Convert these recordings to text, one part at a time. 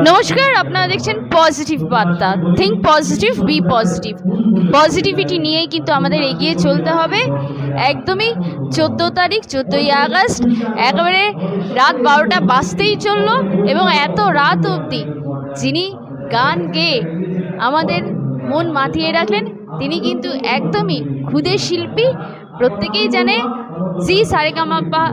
নমস্কার, আপনারা দেখছেন পজিটিভ বার্তা। Think positive, be positive. Positivity নিয়েই কিন্তু আমাদের এগিয়ে চলতে হবে। একদমই 14 তারিখ, 14ই আগস্ট, একেবারে রাত 12টা বাজতেই চললো এবং এত রাত অবধি যিনি গান গেয়ে আমাদের মন মাতিয়ে রাখলেন তিনি কিন্তু একদমই ক্ষুদে শিল্পী। প্রত্যেকেই জানে জি সারেগামাপা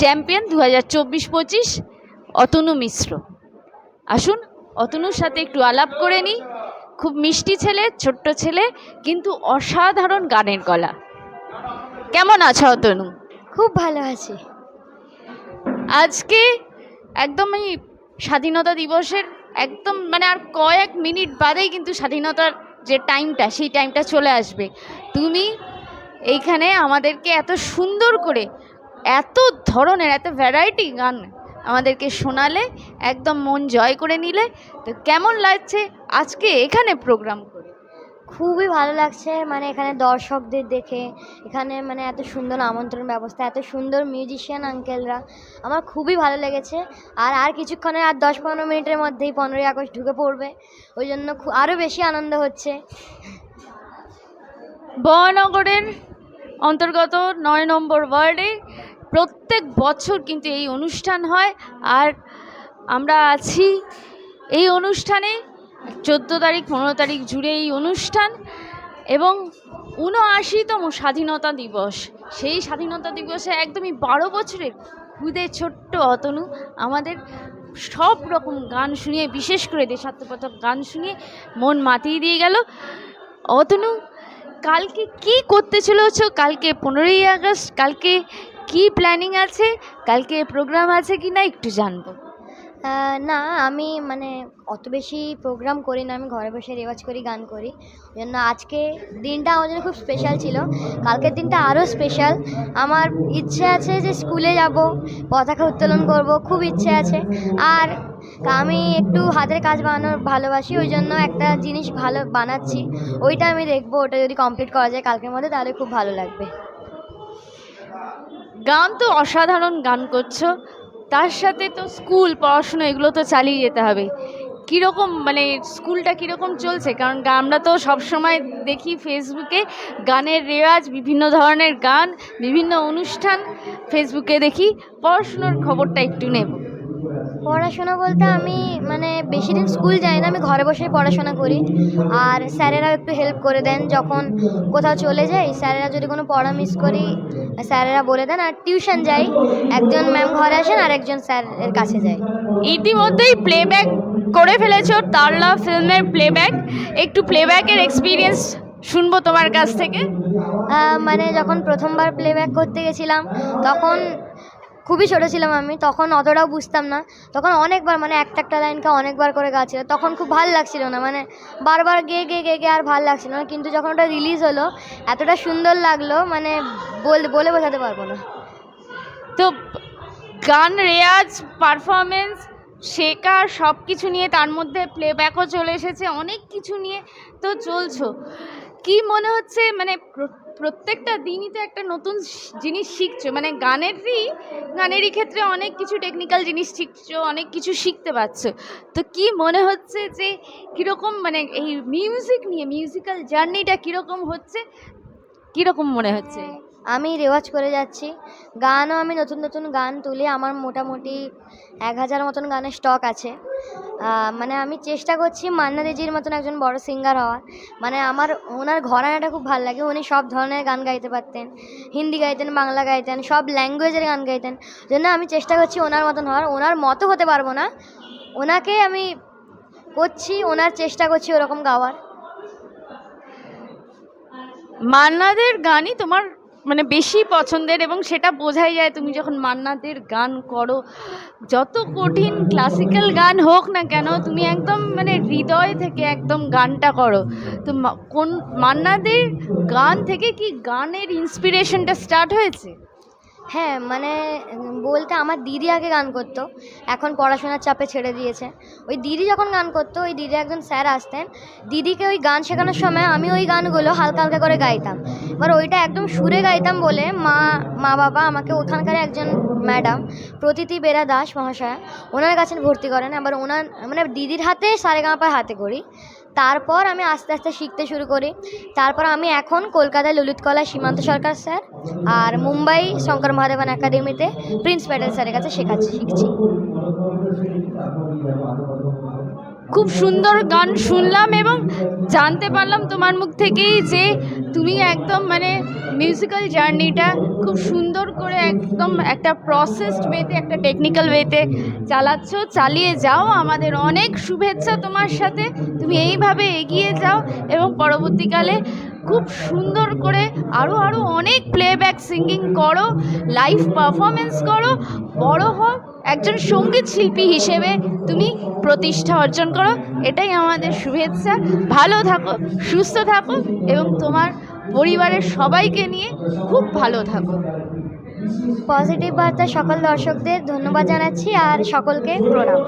চ্যাম্পিয়ন 2024-25 অতনু মিশ্র। আসুন অতনুর সাথে একটু আলাপ করে নিই। খুব মিষ্টি ছেলে, ছোট্ট ছেলে, কিন্তু অসাধারণ গানের গলা। কেমন আছো অতনু? খুব ভালো আছি। আজকে একদমই স্বাধীনতা দিবসের একদম আর কয়েক মিনিট বাদেই কিন্তু স্বাধীনতার যে টাইমটা, সেই টাইমটা চলে আসবে। তুমি এইখানে আমাদেরকে এত সুন্দর করে, এত ধরনের, এত ভ্যারাইটি গান আমাদেরকে শোনালে, একদম মন জয় করে নিলে। তো কেমন লাগছে আজকে এখানে প্রোগ্রাম করে? খুবই ভালো লাগছে, এখানে দর্শকদের দেখে, এখানে এত সুন্দর আমন্ত্রণ ব্যবস্থা, এত সুন্দর মিউজিশিয়ান আঙ্কেলরা, আমার খুবই ভালো লেগেছে। আর কিছুক্ষণে, আর 10-15 মিনিটের মধ্যেই 15ই আগস্ট ঢুকে পড়বে, ওই জন্য আরও বেশি আনন্দ হচ্ছে। বহনগরের অন্তর্গত 9 নম্বর ওয়ার্ডে প্রত্যেক বছর কিন্তু এই অনুষ্ঠান হয়, আর আমরা আছি এই অনুষ্ঠানে 14 তারিখ 15 তারিখ জুড়ে এই অনুষ্ঠান, এবং 79তম স্বাধীনতা দিবস। সেই স্বাধীনতা দিবসে একদমই 12 বছরের খুদে ছোট্ট অতনু আমাদের সব রকম গান শুনিয়ে, বিশেষ করে দেশাত্মবোধক গান শুনিয়ে মন মাতিয়ে দিয়ে গেল। অতনু, কালকে কি করতে চলেছ? কালকে 15ই আগস্ট, কালকে কি প্ল্যানিং আছে? কালকে প্রোগ্রাম আছে কি না একটু জানবো। না, আমি অত বেশি প্রোগ্রাম করি না, আমি ঘরে বসে রেওয়াজ করি, গান করি। ওই জন্য আজকে দিনটা আমার জন্য খুব স্পেশাল ছিল। কালকের দিনটা আরও স্পেশাল। আমার ইচ্ছে আছে যে স্কুলে যাব, পতাকা উত্তোলন করব, খুব ইচ্ছে আছে। আর আমি একটু হাতের কাজ বানানোর ভালোবাসি, ওই জন্য একটা জিনিস ভালো বানাচ্ছি, ওইটা আমি দেখবো। ওটা যদি কমপ্লিট করা যায় কালকের মধ্যে, তাহলে খুব ভালো লাগবে। গান তো অসাধারণ গান করছো, তার সাথে তো স্কুল, পড়াশোনা, এগুলো তো চালিয়ে যেতে হবে। কীরকম স্কুলটা কীরকম চলছে? কারণ আমরা তো সবসময় দেখি ফেসবুকে গানের রেওয়াজ, বিভিন্ন ধরনের গান, বিভিন্ন অনুষ্ঠান ফেসবুকে দেখি। পড়াশোনার খবরটা একটু নেব। পড়াশোনা বলতে আমি বেশি দিন স্কুল যাই না, আমি ঘরে বসেই পড়াশোনা করি। আর স্যারেরাও একটু হেল্প করে দেন, যখন কোথাও চলে যাই স্যারেরা যদি কোনো পড়া মিস করি স্যারেরা বলে দেন। আর টিউশন যাই, একজন ম্যাম ঘরে আসেন আর একজন স্যারের কাছে যাই। ইতিমধ্যেই প্লেব্যাক করে ফেলেছ, তারলা ফিল্মের প্লেব্যাক। একটু প্লেব্যাকের এক্সপিরিয়েন্স শুনবো তোমার কাছ থেকে। যখন প্রথমবার প্লেব্যাক করতে গেছিলাম তখন খুবই ছোটো ছিলাম আমি, তখন অতটাও বুঝতাম না। তখন অনেকবার একটা লাইনকে অনেকবার করে গাচ্ছিল, তখন খুব ভালো লাগছিল না, বারবার গেয়ে গেয়ে গেয়ে গিয়ে আর ভালো লাগছিল না। কিন্তু যখন ওটা রিলিজ হলো এতটা সুন্দর লাগলো, বলে বোঝাতে পারবো না। তো গান, রেয়াজ, পারফরমেন্স, শেখা, সব কিছু নিয়ে, তার মধ্যে প্লেব্যাকও চলে এসেছে, অনেক কিছু নিয়ে তো চলছো। কি মনে হচ্ছে প্রত্যেকটা দিনই তো একটা নতুন জিনিস শিখছো, গানেরই ক্ষেত্রে অনেক কিছু টেকনিক্যাল জিনিস শিখছো, অনেক কিছু শিখতে পারছো। তো কি মনে হচ্ছে যে কীরকম এই মিউজিক নিয়ে, মিউজিক্যাল জার্নিটা কীরকম হচ্ছে, কীরকম মনে হচ্ছে? আমি রেওয়াজ করে যাচ্ছি, গানও আমি নতুন নতুন গান তুলি। আমার মোটামুটি 1000 মতন গানের স্টক আছে। আমি চেষ্টা করছি মান্না রেজির মতন একজন বড় সিঙ্গার হওয়ার। আমার ওনার ঘরানাটা খুব ভালো লাগে। উনি সব ধরনের গান গাইতে পারতেন, হিন্দি গাইতেন, বাংলা গাইতেন, সব ল্যাঙ্গুয়েজের গান গাইতেন। জন্য আমি চেষ্টা করছি ওনার মতন হওয়ার। ওনার মতো হতে পারবো না, ওনাকে আমি করছি, ওনার চেষ্টা করছি ওরকম গাওয়ার। মান্নাদের গানই তোমার বেশি পছন্দের, এবং সেটা বোঝাই যায় তুমি যখন মান্নাদের গান করো। যত কঠিন ক্লাসিক্যাল গান হোক না কেন, তুমি একদম হৃদয় থেকে একদম গানটা করো। তো মান্নাদের গান থেকে কি গানের ইন্সপিরেশনটা স্টার্ট হয়েছে? হ্যাঁ, মানে বলতে আমার দিদি আগে গান করতো, এখন পড়াশোনার চাপে ছেড়ে দিয়েছে। ওই দিদি যখন গান করতো, ওই দিদি একজন স্যার আসতেন, দিদিকে ওই গান শেখানোর সময় আমি ওই গানগুলো হালকা হালকা করে গাইতাম। এবার ওইটা একদম সুরে গাইতাম বলে মা বাবা আমাকে ওখানকার একজন ম্যাডাম প্রতীতি বেরা দাস মহাশয়া, ওনার কাছে ভর্তি করেন। আবার ওনার মানে দিদির হাতে সারেগামাপা হাতে করি। তারপর আমি আস্তে আস্তে শিখতে শুরু করি। তারপর আমি এখন কলকাতায় ললিত কলায় সীমান্ত সরকার স্যার আর মুম্বাই শঙ্কর মহাদেবন একাডেমিতে প্রিন্স প্যাটেল স্যারের কাছে শিখছি। খুব সুন্দর গান শুনলাম এবং জানতে পারলাম তোমার মুখ থেকেই যে তুমি একদম মানে মিউজিক্যাল জার্নিটা খুব সুন্দর করে একদম একটা প্রসেসড ওয়েতে, একটা টেকনিক্যাল ওয়েতে চালাচ্ছ। চালিয়ে যাও, আমাদের অনেক শুভেচ্ছা তোমার সাথে। তুমি এইভাবে এগিয়ে যাও এবং পরবর্তীকালে খুব সুন্দর করে আরও অনেক প্লেব্যাক সিঙ্গিং করো, লাইভ পারফরমেন্স করো, বড় হও, একজন সঙ্গীত শিল্পী হিসেবে তুমি প্রতিষ্ঠা অর্জন করো। এটাই আমাদের শুভেচ্ছা। ভালো থাকো, সুস্থ থাকো এবং তোমার পরিবারের সবাইকে নিয়ে খুব ভালো থাকো। পজিটিভ বার্তা সকল দর্শকদের ধন্যবাদ জানাচ্ছি আর সকলকে প্রণাম।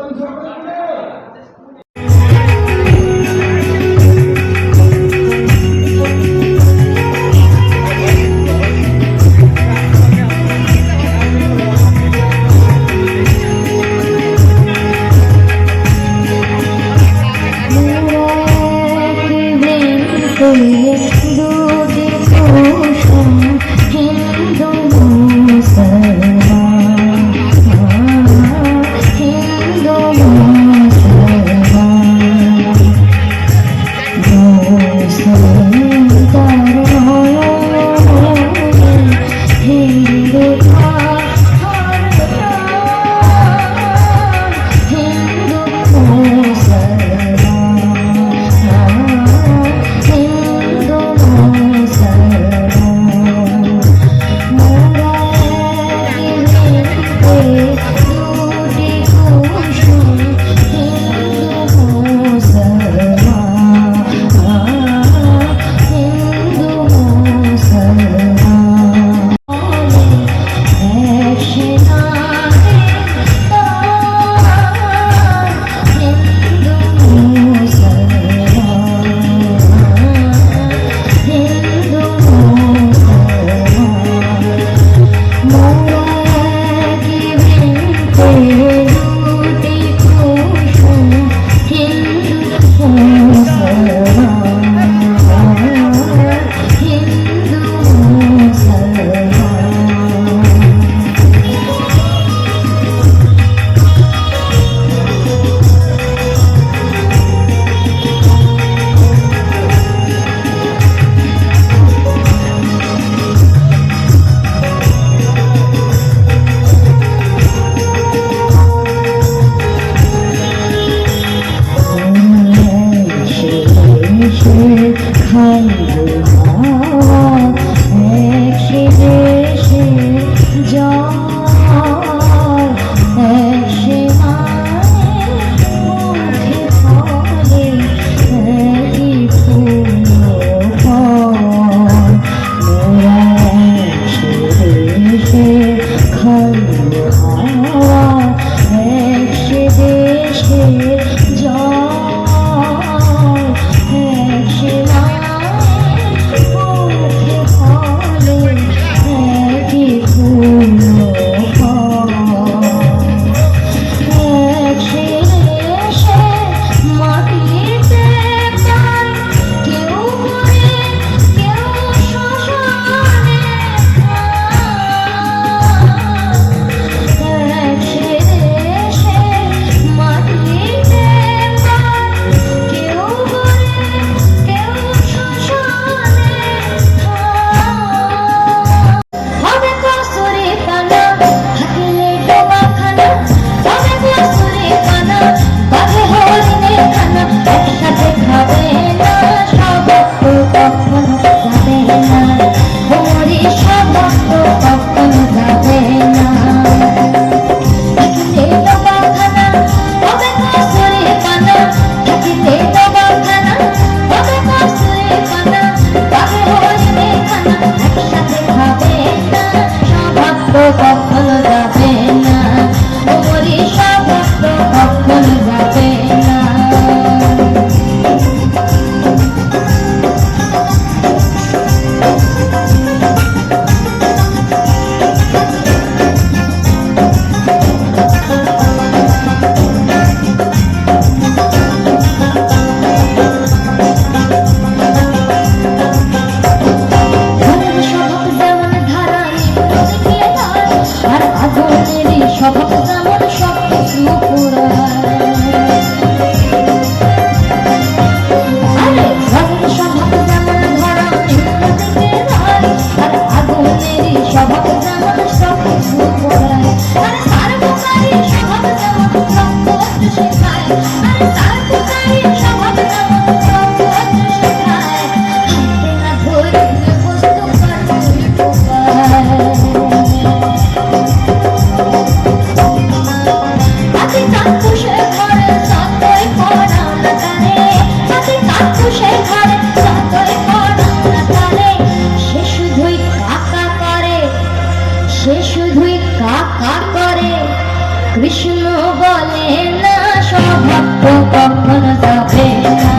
সৌভাগ্য কখনো যাবে না,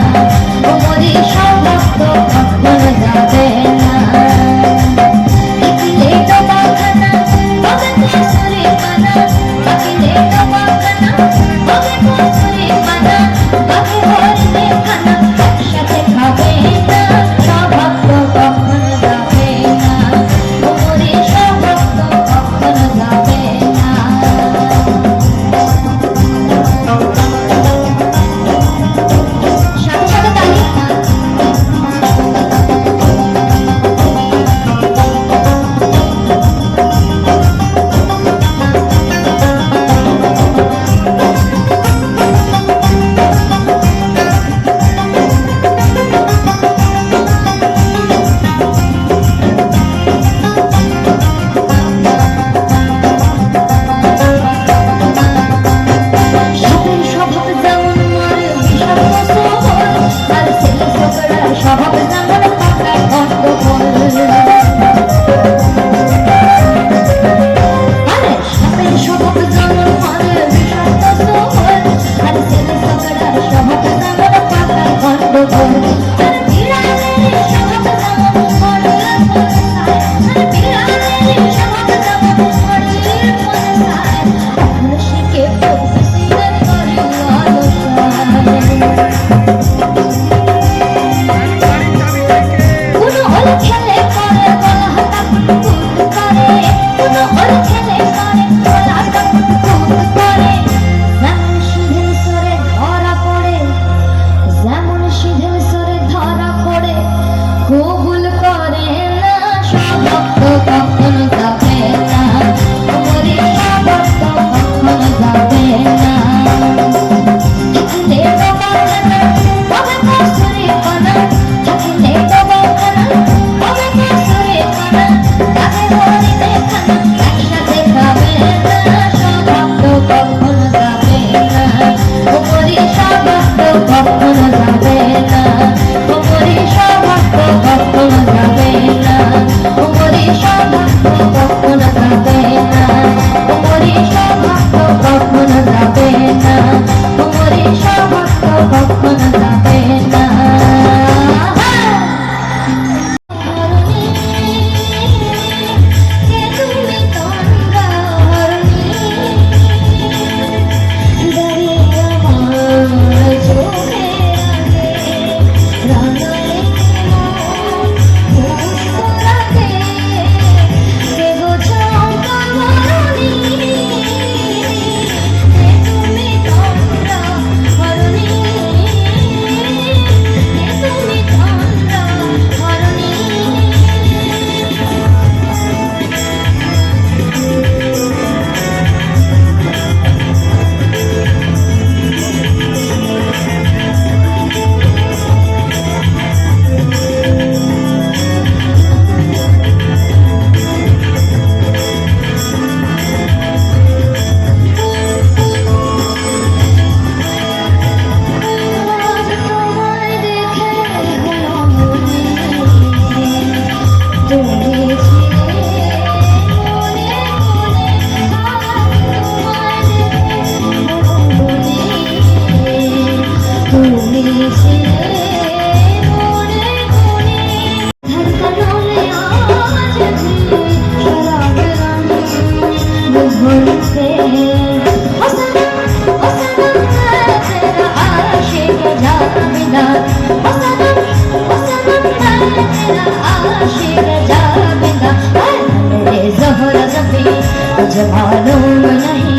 ওমরি সৌভাগ্য কখনো যাবে না। দেখিলে ডোবাখানা হবে কসুরি পানা, দেখিলে ডোবাখানা হবে কসুরি পানা, বাঘে হরিণে খানা একসাথে খাবে না, সৌভাগ্য কখনো যাবে না, ওমরি সৌভাগ্য কখনো যাবে না। সাথে সাথে তালি। সাপের স্বভাব যেমন মরে বিষাক্ত শহর, আর ছেলে ছোকরার স্বভাব যেমন পাকা গন্ডগোল। আরে সাপের স্বভাব যেমন মরে বিষাক্ত শহর, আর ছেলে ছোকরার স্বভাব যেমন পাকা গন্ডগোল। আর বিড়ালের স্বভাব যেমন মরুর মনে চায়, আর বিড়ালের স্বভাব যেমন মরুর মনে চায়, এখন শিখে পড়তেছিলেন করে কোনো ওর খেলে করে গলা হাতা কুত করে, কোনো ওর খেলে করে গলা হাতা কুত করে। যেমন সিধেল সরে ধরা পড়ে, যেমন সিধেল সরে ধরা পড়ে, কবুল করে না, সৌভাগ্য কখনো যাবে না, ওমরি সৌভাগ্য কখনো যাবে না। থাকিলে ডোবাখানা হবে কসুরি পানা, থাকিলে ডোবাখানা হবে কসুরি পানা, বাঘে হরিণে খানা একসাথে খাবে না, সৌভাগ্য কখনো যাবে না, ওমরি সৌভাগ্য কখনো যাবে না, ওমরি সৌভাগ্য কখনো যাবে না, ওমরি সৌভাগ্য কখনো যাবে না, ওমরি সৌভাগ্য কখনো যাবে না, ওমরি সৌভাগ্য কখনো যাবে না। কে তুমি তন্দ্রা হরণী, দাঁড়িয়ে আমার চোখে আগে, রাঙায় মন পুষ্প লাগে, কে গো চম্পা হরণী, কে তুমি তন্দ্রা হরণী, কে তুমি তন্দ্রা হরণী। আজ তোমায় দেখে হলো মনে, তুমি ছিলে মনে মনে, আজ তোমায় দেখে হলো মনে, তুমি ছিলে মনে মনে। ধড়কনों आज भी शराब रानी बुलबुल से, ओ सनम मैं तेरा आशिक जावेदार, ओ सनम मैं तेरा आशिक जावेदार। मेरे ज़ोहरा ज़फ़ी तुझे मालूम नहीं,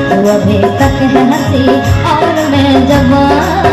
तू अभी तक है हंसी और मैं जवान।